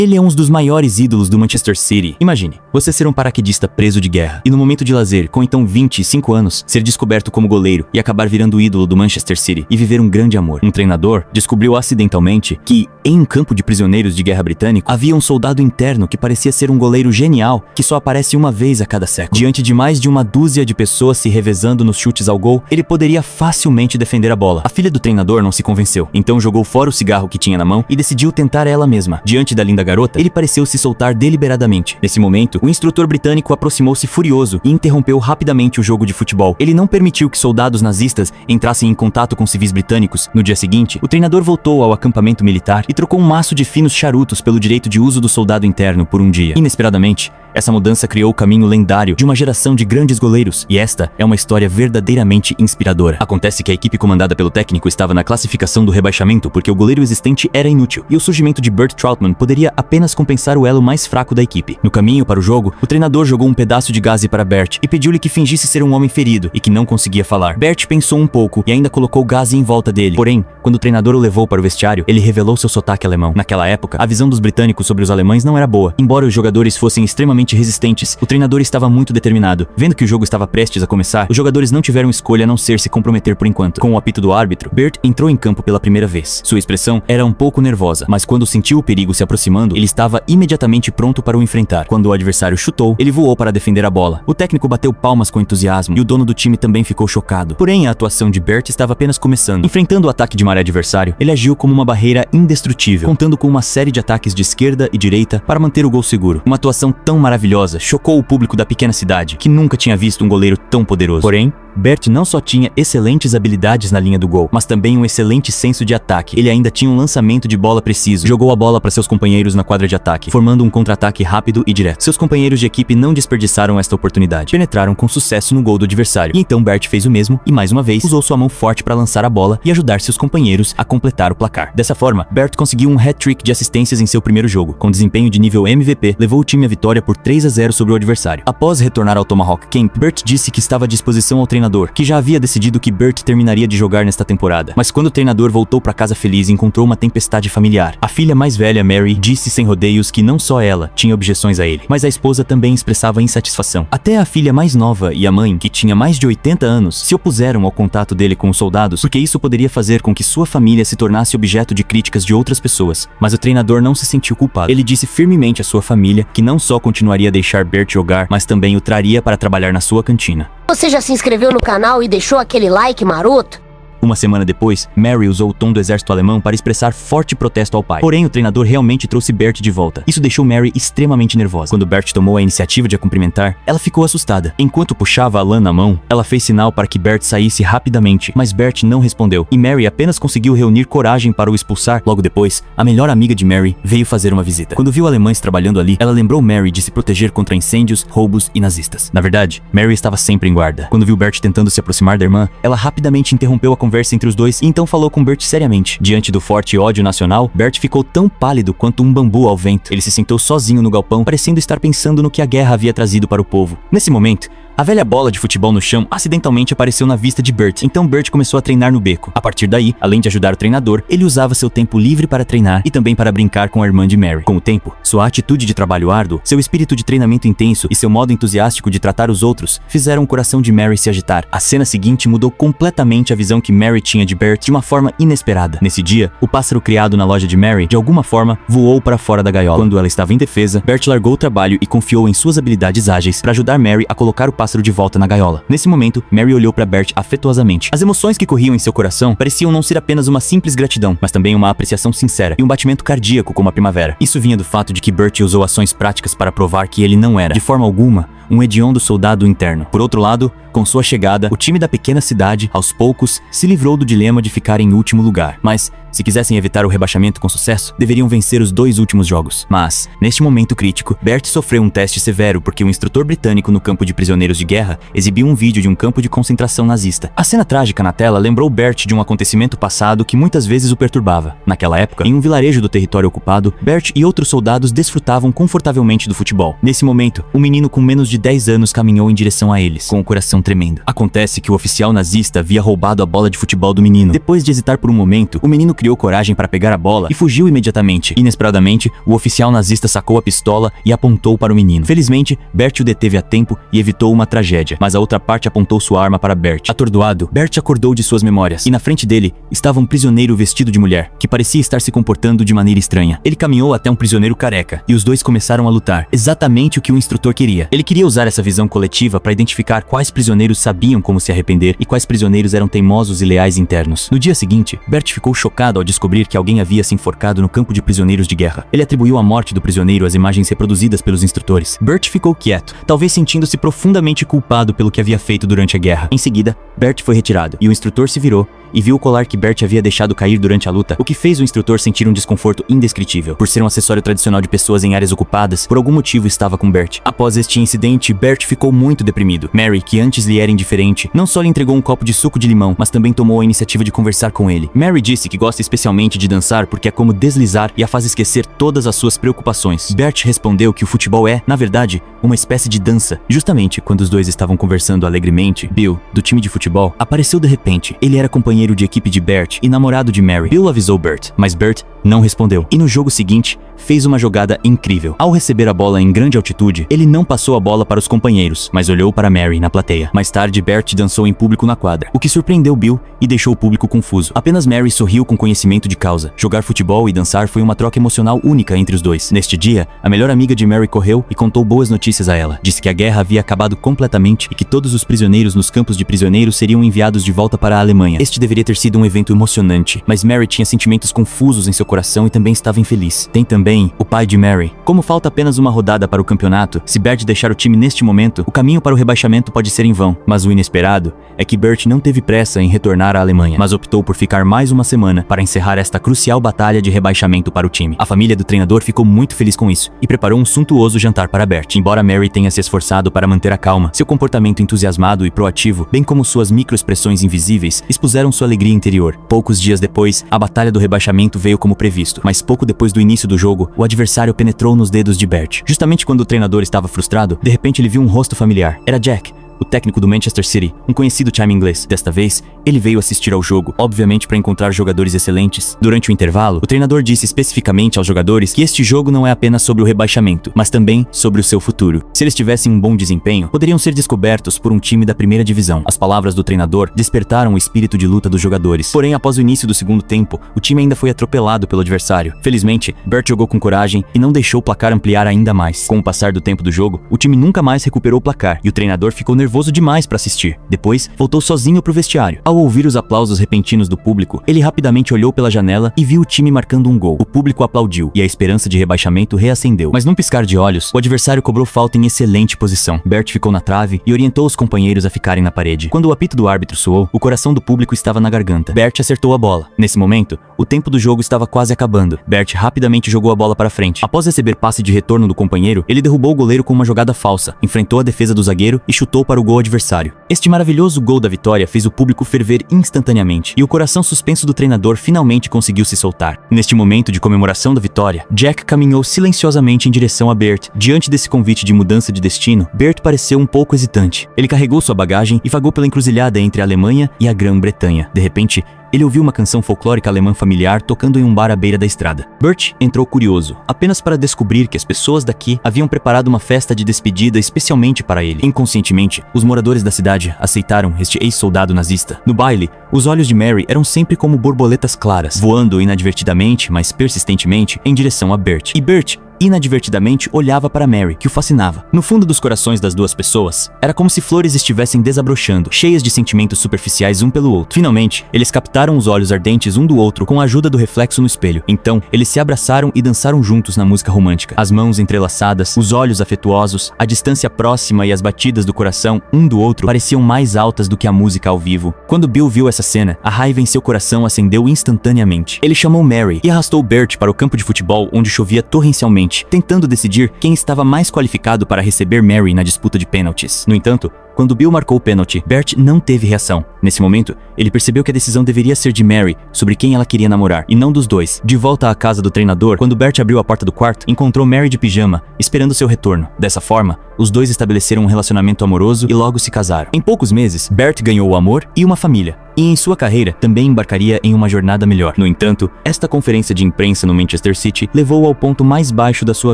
Ele é um dos maiores ídolos do Manchester City. Imagine, você ser um paraquedista preso de guerra e no momento de lazer, com então 25 anos, ser descoberto como goleiro e acabar virando o ídolo do Manchester City e viver um grande amor. Um treinador descobriu acidentalmente que, em um campo de prisioneiros de guerra britânico, havia um soldado interno que parecia ser um goleiro genial que só aparece uma vez a cada século. Diante de mais de uma dúzia de pessoas se revezando nos chutes ao gol, ele poderia facilmente defender a bola. A filha do treinador não se convenceu, então jogou fora o cigarro que tinha na mão e decidiu tentar ela mesma. Diante da linda garota, ele pareceu se soltar deliberadamente. Nesse momento, o instrutor britânico aproximou-se furioso e interrompeu rapidamente o jogo de futebol. Ele não permitiu que soldados nazistas entrassem em contato com civis britânicos. No dia seguinte, o treinador voltou ao acampamento militar e trocou um maço de finos charutos pelo direito de uso do soldado interno por um dia. Inesperadamente, essa mudança criou o caminho lendário de uma geração de grandes goleiros, e esta é uma história verdadeiramente inspiradora. Acontece que a equipe comandada pelo técnico estava na classificação do rebaixamento porque o goleiro existente era inútil, e o surgimento de Bert Trautmann poderia apenas compensar o elo mais fraco da equipe. No caminho para o jogo, o treinador jogou um pedaço de gaze para Bert e pediu-lhe que fingisse ser um homem ferido e que não conseguia falar. Bert pensou um pouco e ainda colocou gaze em volta dele. Porém, quando o treinador o levou para o vestiário, ele revelou seu sotaque alemão. Naquela época, a visão dos britânicos sobre os alemães não era boa. Embora os jogadores fossem extremamente resistentes, o treinador estava muito determinado. Vendo que o jogo estava prestes a começar, os jogadores não tiveram escolha a não ser se comprometer por enquanto. Com o apito do árbitro, Bert entrou em campo pela primeira vez. Sua expressão era um pouco nervosa, mas quando sentiu o perigo se aproximando, ele estava imediatamente pronto para o enfrentar. Quando o adversário chutou, ele voou para defender a bola. O técnico bateu palmas com entusiasmo e o dono do time também ficou chocado. Porém, a atuação de Bert estava apenas começando. Enfrentando o ataque de maré adversário, ele agiu como uma barreira indestrutível, contando com uma série de ataques de esquerda e direita para manter o gol seguro. Uma atuação tão maravilhosa chocou o público da pequena cidade, que nunca tinha visto um goleiro tão poderoso. Porém, Bert não só tinha excelentes habilidades na linha do gol, mas também um excelente senso de ataque. Ele ainda tinha um lançamento de bola preciso. Jogou a bola para seus companheiros na quadra de ataque, formando um contra-ataque rápido e direto. Seus companheiros de equipe não desperdiçaram esta oportunidade. Penetraram com sucesso no gol do adversário. E então Bert fez o mesmo e, mais uma vez, usou sua mão forte para lançar a bola e ajudar seus companheiros a completar o placar. Dessa forma, Bert conseguiu um hat-trick de assistências em seu primeiro jogo. Com desempenho de nível MVP, levou o time à vitória por 3-0 sobre o adversário. Após retornar ao Tomahawk Camp, Bert disse que estava à disposição ao treinador, que já havia decidido que Bert terminaria de jogar nesta temporada. Mas quando o treinador voltou para casa feliz, encontrou uma tempestade familiar. A filha mais velha, Mary, disse sem rodeios que não só ela tinha objeções a ele, mas a esposa também expressava insatisfação. Até a filha mais nova e a mãe, que tinha mais de 80 anos, se opuseram ao contato dele com os soldados, porque isso poderia fazer com que sua família se tornasse objeto de críticas de outras pessoas. Mas o treinador não se sentiu culpado. Ele disse firmemente à sua família que não só continuaria a deixar Bert jogar, mas também o traria para trabalhar na sua cantina. Você já se inscreveu no canal e deixou aquele like maroto? Uma semana depois, Mary usou o tom do exército alemão para expressar forte protesto ao pai. Porém, o treinador realmente trouxe Bert de volta. Isso deixou Mary extremamente nervosa. Quando Bert tomou a iniciativa de a cumprimentar, ela ficou assustada. Enquanto puxava a lã na mão, ela fez sinal para que Bert saísse rapidamente, mas Bert não respondeu, e Mary apenas conseguiu reunir coragem para o expulsar. Logo depois, a melhor amiga de Mary veio fazer uma visita. Quando viu alemães trabalhando ali, ela lembrou Mary de se proteger contra incêndios, roubos e nazistas. Na verdade, Mary estava sempre em guarda. Quando viu Bert tentando se aproximar da irmã, ela rapidamente interrompeu a conversa entre os dois e então falou com Bert seriamente. Diante do forte ódio nacional, Bert ficou tão pálido quanto um bambu ao vento. Ele se sentou sozinho no galpão, parecendo estar pensando no que a guerra havia trazido para o povo. Nesse momento, a velha bola de futebol no chão acidentalmente apareceu na vista de Bert, então Bert começou a treinar no beco. A partir daí, além de ajudar o treinador, ele usava seu tempo livre para treinar e também para brincar com a irmã de Mary. Com o tempo, sua atitude de trabalho árduo, seu espírito de treinamento intenso e seu modo entusiástico de tratar os outros fizeram o coração de Mary se agitar. A cena seguinte mudou completamente a visão que Mary tinha de Bert de uma forma inesperada. Nesse dia, o pássaro criado na loja de Mary, de alguma forma, voou para fora da gaiola. Quando ela estava indefesa, Bert largou o trabalho e confiou em suas habilidades ágeis para ajudar Mary a colocar o pássaro de volta na gaiola. Nesse momento, Mary olhou para Bert afetuosamente. As emoções que corriam em seu coração pareciam não ser apenas uma simples gratidão, mas também uma apreciação sincera e um batimento cardíaco como a primavera. Isso vinha do fato de que Bert usou ações práticas para provar que ele não era, de forma alguma, um hediondo soldado interno. Por outro lado, com sua chegada, o time da pequena cidade, aos poucos, se livrou do dilema de ficar em último lugar. Mas, se quisessem evitar o rebaixamento com sucesso, deveriam vencer os 2 últimos jogos. Mas, neste momento crítico, Bert sofreu um teste severo porque o instrutor britânico no campo de prisioneiros de guerra exibiu um vídeo de um campo de concentração nazista. A cena trágica na tela lembrou Bert de um acontecimento passado que muitas vezes o perturbava. Naquela época, em um vilarejo do território ocupado, Bert e outros soldados desfrutavam confortavelmente do futebol. Nesse momento, um menino com menos de 10 anos caminhou em direção a eles, com o coração tremendo. Acontece que o oficial nazista havia roubado a bola de futebol do menino. Depois de hesitar por um momento, o menino criou coragem para pegar a bola e fugiu imediatamente. Inesperadamente, o oficial nazista sacou a pistola e apontou para o menino. Felizmente, Bert o deteve a tempo e evitou uma tragédia, mas a outra parte apontou sua arma para Bert. Atordoado, Bert acordou de suas memórias, e na frente dele estava um prisioneiro vestido de mulher, que parecia estar se comportando de maneira estranha. Ele caminhou até um prisioneiro careca, e os dois começaram a lutar, exatamente o que o instrutor queria. Ele queria usar essa visão coletiva para identificar quais prisioneiros sabiam como se arrepender e quais prisioneiros eram teimosos e leais internos. No dia seguinte, Bert ficou chocado ao descobrir que alguém havia se enforcado no campo de prisioneiros de guerra. Ele atribuiu a morte do prisioneiro às imagens reproduzidas pelos instrutores. Bert ficou quieto, talvez sentindo-se profundamente culpado pelo que havia feito durante a guerra. Em seguida, Bert foi retirado, e o instrutor se virou e viu o colar que Bert havia deixado cair durante a luta, o que fez o instrutor sentir um desconforto indescritível. Por ser um acessório tradicional de pessoas em áreas ocupadas, por algum motivo estava com Bert. Após este incidente, Bert ficou muito deprimido. Mary, que antes lhe era indiferente, não só lhe entregou um copo de suco de limão, mas também tomou a iniciativa de conversar com ele. Mary disse que gosta especialmente de dançar porque é como deslizar e a faz esquecer todas as suas preocupações. Bert respondeu que o futebol é, na verdade, uma espécie de dança. Justamente quando os dois estavam conversando alegremente, Bill, do time de futebol, apareceu de repente. Ele era companheiro de equipe de Bert e namorado de Mary. Bill avisou Bert, mas Bert não respondeu. E no jogo seguinte, fez uma jogada incrível. Ao receber a bola em grande altitude, ele não passou a bola para os companheiros, mas olhou para Mary na plateia. Mais tarde, Bert dançou em público na quadra, o que surpreendeu Bill e deixou o público confuso. Apenas Mary sorriu com conhecimento de causa. Jogar futebol e dançar foi uma troca emocional única entre os dois. Neste dia, a melhor amiga de Mary correu e contou boas notícias a ela. Disse que a guerra havia acabado completamente e que todos os prisioneiros nos campos de prisioneiros seriam enviados de volta para a Alemanha. Este deveria ter sido um evento emocionante, mas Mary tinha sentimentos confusos em seu coração e também estava infeliz. Tem também o pai de Mary. Como falta apenas uma rodada para o campeonato, se Bert deixar o time neste momento, o caminho para o rebaixamento pode ser em vão. Mas o inesperado é que Bert não teve pressa em retornar à Alemanha, mas optou por ficar mais uma semana para encerrar esta crucial batalha de rebaixamento para o time. A família do treinador ficou muito feliz com isso e preparou um suntuoso jantar para Bert. Embora Mary tenha se esforçado para manter a calma, seu comportamento entusiasmado e proativo, bem como suas microexpressões invisíveis, expuseram sua alegria interior. Poucos dias depois, a batalha do rebaixamento veio como previsto, mas pouco depois do início do jogo, o adversário penetrou nos dedos de Bert. Justamente quando o treinador estava frustrado, de repente ele viu um rosto familiar. Era Jack, o técnico do Manchester City, um conhecido time inglês. Desta vez, ele veio assistir ao jogo, obviamente para encontrar jogadores excelentes. Durante o intervalo, o treinador disse especificamente aos jogadores que este jogo não é apenas sobre o rebaixamento, mas também sobre o seu futuro. Se eles tivessem um bom desempenho, poderiam ser descobertos por um time da primeira divisão. As palavras do treinador despertaram o espírito de luta dos jogadores. Porém, após o início do segundo tempo, o time ainda foi atropelado pelo adversário. Felizmente, Bert jogou com coragem e não deixou o placar ampliar ainda mais. Com o passar do tempo do jogo, o time nunca mais recuperou o placar e o treinador ficou nervoso demais para assistir. Depois, voltou sozinho pro vestiário. Ao ouvir os aplausos repentinos do público, ele rapidamente olhou pela janela e viu o time marcando um gol. O público aplaudiu e a esperança de rebaixamento reacendeu. Mas num piscar de olhos, o adversário cobrou falta em excelente posição. Bert ficou na trave e orientou os companheiros a ficarem na parede. Quando o apito do árbitro soou, o coração do público estava na garganta. Bert acertou a bola. Nesse momento, o tempo do jogo estava quase acabando. Bert rapidamente jogou a bola para frente. Após receber passe de retorno do companheiro, ele derrubou o goleiro com uma jogada falsa, enfrentou a defesa do zagueiro e chutou para o gol adversário. Este maravilhoso gol da vitória fez o público ferver instantaneamente e o coração suspenso do treinador finalmente conseguiu se soltar. Neste momento de comemoração da vitória, Jack caminhou silenciosamente em direção a Bert. Diante desse convite de mudança de destino, Bert pareceu um pouco hesitante. Ele carregou sua bagagem e vagou pela encruzilhada entre a Alemanha e a Grã-Bretanha. De repente, ele ouviu uma canção folclórica alemã familiar tocando em um bar à beira da estrada. Bert entrou curioso, apenas para descobrir que as pessoas daqui haviam preparado uma festa de despedida especialmente para ele. Inconscientemente, os moradores da cidade aceitaram este ex-soldado nazista. No baile, os olhos de Mary eram sempre como borboletas claras, voando inadvertidamente, mas persistentemente, em direção a Bert. E Bert inadvertidamente olhava para Mary, que o fascinava. No fundo dos corações das duas pessoas, era como se flores estivessem desabrochando, cheias de sentimentos superficiais um pelo outro. Finalmente, eles captaram os olhos ardentes um do outro com a ajuda do reflexo no espelho. Então, eles se abraçaram e dançaram juntos na música romântica. As mãos entrelaçadas, os olhos afetuosos, a distância próxima e as batidas do coração um do outro pareciam mais altas do que a música ao vivo. Quando Bill viu essa cena, a raiva em seu coração acendeu instantaneamente. Ele chamou Mary e arrastou Bert para o campo de futebol onde chovia torrencialmente, tentando decidir quem estava mais qualificado para receber Mary na disputa de pênaltis. No entanto, Quando Bill marcou o pênalti, Bert não teve reação. Nesse momento, ele percebeu que a decisão deveria ser de Mary sobre quem ela queria namorar, e não dos dois. De volta à casa do treinador, quando Bert abriu a porta do quarto, encontrou Mary de pijama, esperando seu retorno. Dessa forma, os dois estabeleceram um relacionamento amoroso e logo se casaram. Em poucos meses, Bert ganhou o amor e uma família, e em sua carreira também embarcaria em uma jornada melhor. No entanto, esta conferência de imprensa no Manchester City levou ao ponto mais baixo da sua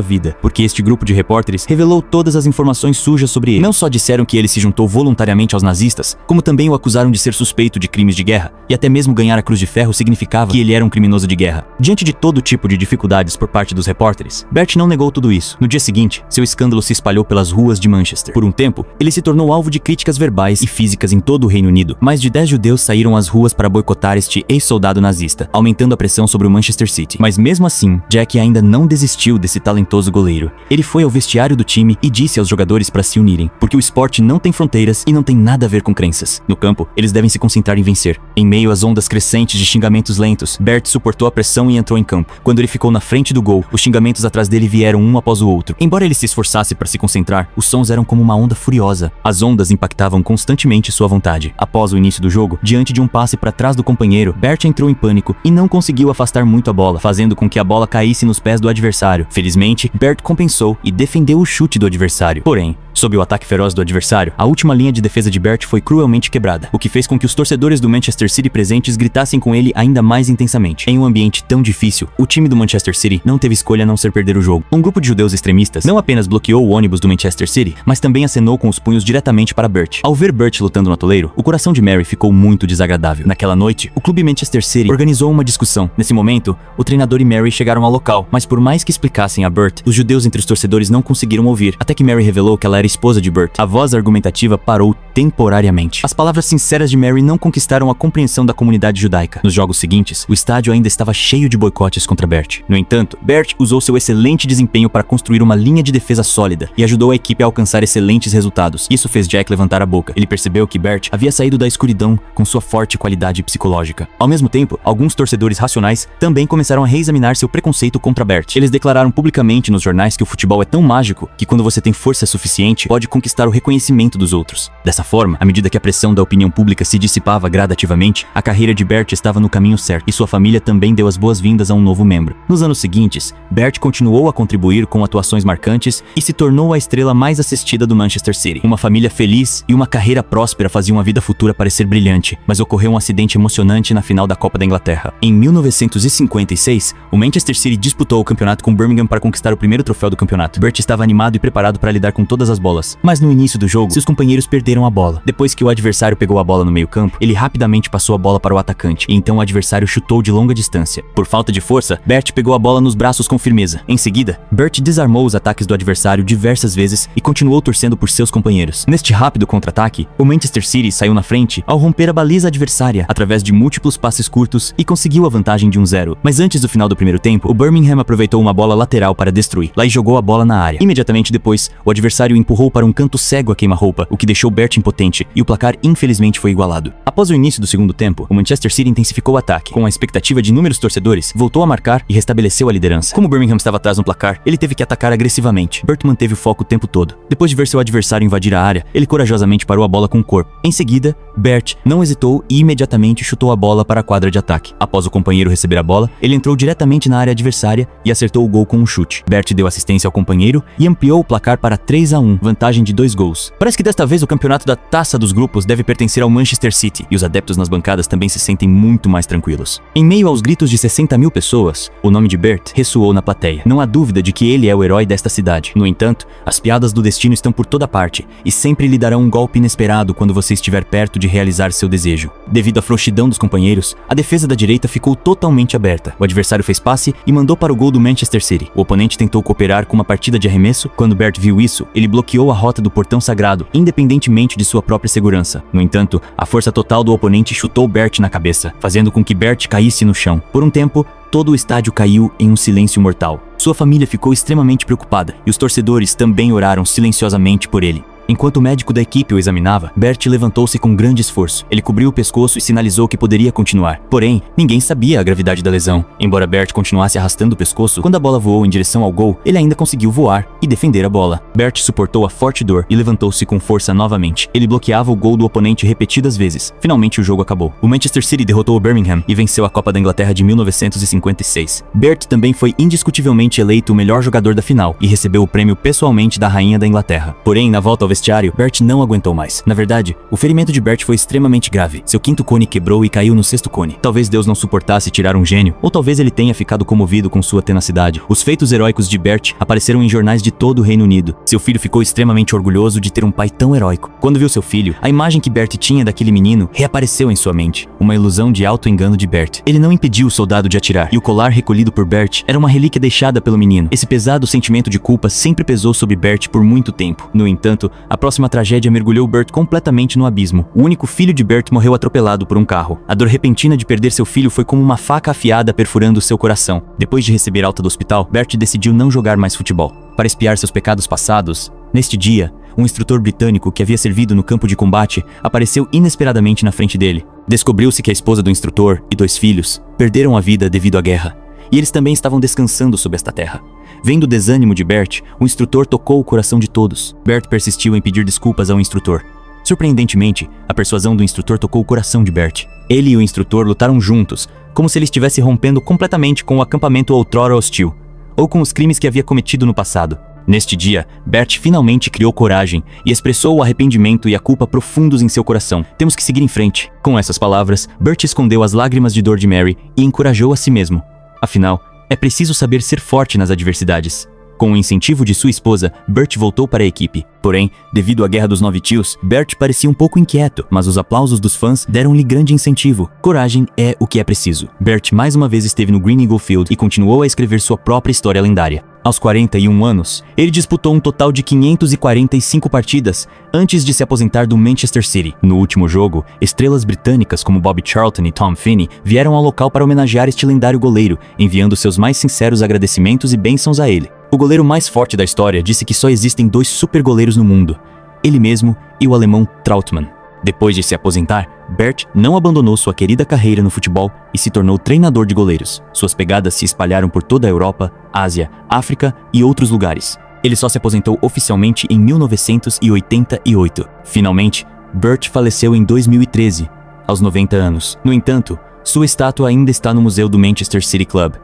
vida, porque este grupo de repórteres revelou todas as informações sujas sobre ele. Não só disseram que ele se juntou voluntariamente aos nazistas, como também o acusaram de ser suspeito de crimes de guerra, e até mesmo ganhar a Cruz de Ferro significava que ele era um criminoso de guerra. Diante de todo tipo de dificuldades por parte dos repórteres, Bert não negou tudo isso. No dia seguinte, seu escândalo se espalhou pelas ruas de Manchester. Por um tempo, ele se tornou alvo de críticas verbais e físicas em todo o Reino Unido. Mais de 10 judeus saíram às ruas para boicotar este ex-soldado nazista, aumentando a pressão sobre o Manchester City. Mas mesmo assim, Jack ainda não desistiu desse talentoso goleiro. Ele foi ao vestiário do time e disse aos jogadores para se unirem, porque o esporte não tem fronteiras e não tem nada a ver com crenças. No campo, eles devem se concentrar em vencer. Em meio às ondas crescentes de xingamentos lentos, Bert suportou a pressão e entrou em campo. Quando ele ficou na frente do gol, os xingamentos atrás dele vieram um após o outro. Embora ele se esforçasse para se concentrar, os sons eram como uma onda furiosa. As ondas impactavam constantemente sua vontade. Após o início do jogo, diante de um passe para trás do companheiro, Bert entrou em pânico e não conseguiu afastar muito a bola, fazendo com que a bola caísse nos pés do adversário. Felizmente, Bert compensou e defendeu o chute do adversário. Porém, sob o ataque feroz do adversário, a última linha de defesa de Bert foi cruelmente quebrada, o que fez com que os torcedores do Manchester City presentes gritassem com ele ainda mais intensamente. Em um ambiente tão difícil, o time do Manchester City não teve escolha a não ser perder o jogo. Um grupo de judeus extremistas não apenas bloqueou o ônibus do Manchester City, mas também acenou com os punhos diretamente para Bert. Ao ver Bert lutando no atoleiro, o coração de Mary ficou muito desagradável. Naquela noite, o clube Manchester City organizou uma discussão. Nesse momento, o treinador e Mary chegaram ao local, mas por mais que explicassem a Bert, os judeus entre os torcedores não conseguiram ouvir, até que Mary revelou que ela era esposa de Bert. A voz argumentativa parou temporariamente. As palavras sinceras de Mary não conquistaram a compreensão da comunidade judaica. Nos jogos seguintes, o estádio ainda estava cheio de boicotes contra Bert. No entanto, Bert usou seu excelente desempenho para construir uma linha de defesa sólida e ajudou a equipe a alcançar excelentes resultados. Isso fez Jack levantar a boca. Ele percebeu que Bert havia saído da escuridão com sua forte qualidade psicológica. Ao mesmo tempo, alguns torcedores racionais também começaram a reexaminar seu preconceito contra Bert. Eles declararam publicamente nos jornais que o futebol é tão mágico que quando você tem força suficiente, pode conquistar o reconhecimento dos outros. Dessa forma, à medida que a pressão da opinião pública se dissipava gradativamente, a carreira de Bert estava no caminho certo e sua família também deu as boas-vindas a um novo membro. Nos anos seguintes, Bert continuou a contribuir com atuações marcantes e se tornou a estrela mais assistida do Manchester City. Uma família feliz e uma carreira próspera faziam a vida futura parecer brilhante, mas ocorreu um acidente emocionante na final da Copa da Inglaterra. Em 1956, o Manchester City disputou o campeonato com Birmingham para conquistar o primeiro troféu do campeonato. Bert estava animado e preparado para lidar com todas as bolas, mas no início do jogo, seus companheiros perderam a bola. Depois que o adversário pegou a bola no meio-campo, ele rapidamente passou a bola para o atacante, e então o adversário chutou de longa distância. Por falta de força, Bert pegou a bola nos braços com firmeza. Em seguida, Bert desarmou os ataques do adversário diversas vezes e continuou torcendo por seus companheiros. Neste rápido contra-ataque, o Manchester City saiu na frente ao romper a baliza adversária através de múltiplos passes curtos e conseguiu a vantagem de 1-0. Mas antes do final do primeiro tempo, o Birmingham aproveitou uma bola lateral para destruir lá e jogou a bola na área. Imediatamente depois, o adversário empurrou para um canto cego a queima-roupa, o que deixou Bert impotente, e o placar infelizmente foi igualado. Após o início do segundo tempo, o Manchester City intensificou o ataque. Com a expectativa de inúmeros torcedores, voltou a marcar e restabeleceu a liderança. Como o Birmingham estava atrás no placar, ele teve que atacar agressivamente. Bert manteve o foco o tempo todo. Depois de ver seu adversário invadir a área, ele corajosamente parou a bola com o corpo. Em seguida, Bert não hesitou e imediatamente chutou a bola para a quadra de ataque. Após o companheiro receber a bola, ele entrou diretamente na área adversária e acertou o gol com um chute. Bert deu assistência ao companheiro e ampliou o placar para 3-1, vantagem de 2 gols. Parece que desta vez o campeonato da Taça dos Grupos deve pertencer ao Manchester City, e os adeptos nas bancadas também se sentem muito mais tranquilos. Em meio aos gritos de 60.000 pessoas, o nome de Bert ressoou na plateia. Não há dúvida de que ele é o herói desta cidade. No entanto, as piadas do destino estão por toda parte, e sempre lhe darão um golpe inesperado quando você estiver perto de realizar seu desejo. Devido à frouxidão dos companheiros, a defesa da direita ficou totalmente aberta. O adversário fez passe e mandou para o gol do Manchester City. O oponente tentou cooperar com uma partida de arremesso. Quando Bert viu isso, ele bloqueou a rota do portão sagrado, independentemente de sua própria segurança. No entanto, a força total do oponente chutou Bert na cabeça, fazendo com que Bert caísse no chão. Por um tempo, todo o estádio caiu em um silêncio mortal. Sua família ficou extremamente preocupada e os torcedores também oraram silenciosamente por ele. Enquanto o médico da equipe o examinava, Bert levantou-se com grande esforço. Ele cobriu o pescoço e sinalizou que poderia continuar. Porém, ninguém sabia a gravidade da lesão. Embora Bert continuasse arrastando o pescoço, quando a bola voou em direção ao gol, ele ainda conseguiu voar e defender a bola. Bert suportou a forte dor e levantou-se com força novamente. Ele bloqueava o gol do oponente repetidas vezes. Finalmente o jogo acabou. O Manchester City derrotou o Birmingham e venceu a Copa da Inglaterra de 1956. Bert também foi indiscutivelmente eleito o melhor jogador da final e recebeu o prêmio pessoalmente da Rainha da Inglaterra. Porém, na volta ao vestiário, Bert não aguentou mais. Na verdade, o ferimento de Bert foi extremamente grave. Seu quinto cone quebrou e caiu no sexto cone. Talvez Deus não suportasse tirar um gênio, ou talvez ele tenha ficado comovido com sua tenacidade. Os feitos heróicos de Bert apareceram em jornais de todo o Reino Unido. Seu filho ficou extremamente orgulhoso de ter um pai tão heróico. Quando viu seu filho, a imagem que Bert tinha daquele menino reapareceu em sua mente. Uma ilusão de auto-engano de Bert. Ele não impediu o soldado de atirar, e o colar recolhido por Bert era uma relíquia deixada pelo menino. Esse pesado sentimento de culpa sempre pesou sobre Bert por muito tempo. No entanto, a próxima tragédia mergulhou Bert completamente no abismo. O único filho de Bert morreu atropelado por um carro. A dor repentina de perder seu filho foi como uma faca afiada perfurando seu coração. Depois de receber alta do hospital, Bert decidiu não jogar mais futebol. Para expiar seus pecados passados, neste dia, um instrutor britânico que havia servido no campo de combate apareceu inesperadamente na frente dele. Descobriu-se que a esposa do instrutor e 2 filhos perderam a vida devido à guerra, e eles também estavam descansando sob esta terra. Vendo o desânimo de Bert, o instrutor tocou o coração de todos. Bert persistiu em pedir desculpas ao instrutor. Surpreendentemente, a persuasão do instrutor tocou o coração de Bert. Ele e o instrutor lutaram juntos, como se ele estivesse rompendo completamente com o acampamento outrora hostil, ou com os crimes que havia cometido no passado. Neste dia, Bert finalmente criou coragem e expressou o arrependimento e a culpa profundos em seu coração. Temos que seguir em frente. Com essas palavras, Bert escondeu as lágrimas de dor de Mary e encorajou a si mesmo. Afinal, é preciso saber ser forte nas adversidades. Com o incentivo de sua esposa, Bert voltou para a equipe. Porém, devido à Guerra dos 9 Tios, Bert parecia um pouco inquieto, mas os aplausos dos fãs deram-lhe grande incentivo. Coragem é o que é preciso. Bert mais uma vez esteve no Green Eagle Field e continuou a escrever sua própria história lendária. Aos 41 anos, ele disputou um total de 545 partidas antes de se aposentar do Manchester City. No último jogo, estrelas britânicas como Bobby Charlton e Tom Finney vieram ao local para homenagear este lendário goleiro, enviando seus mais sinceros agradecimentos e bênçãos a ele. O goleiro mais forte da história disse que só existem 2 super goleiros no mundo, ele mesmo e o alemão Trautmann. Depois de se aposentar, Bert não abandonou sua querida carreira no futebol e se tornou treinador de goleiros. Suas pegadas se espalharam por toda a Europa, Ásia, África e outros lugares. Ele só se aposentou oficialmente em 1988. Finalmente, Bert faleceu em 2013, aos 90 anos. No entanto, sua estátua ainda está no museu do Manchester City Club,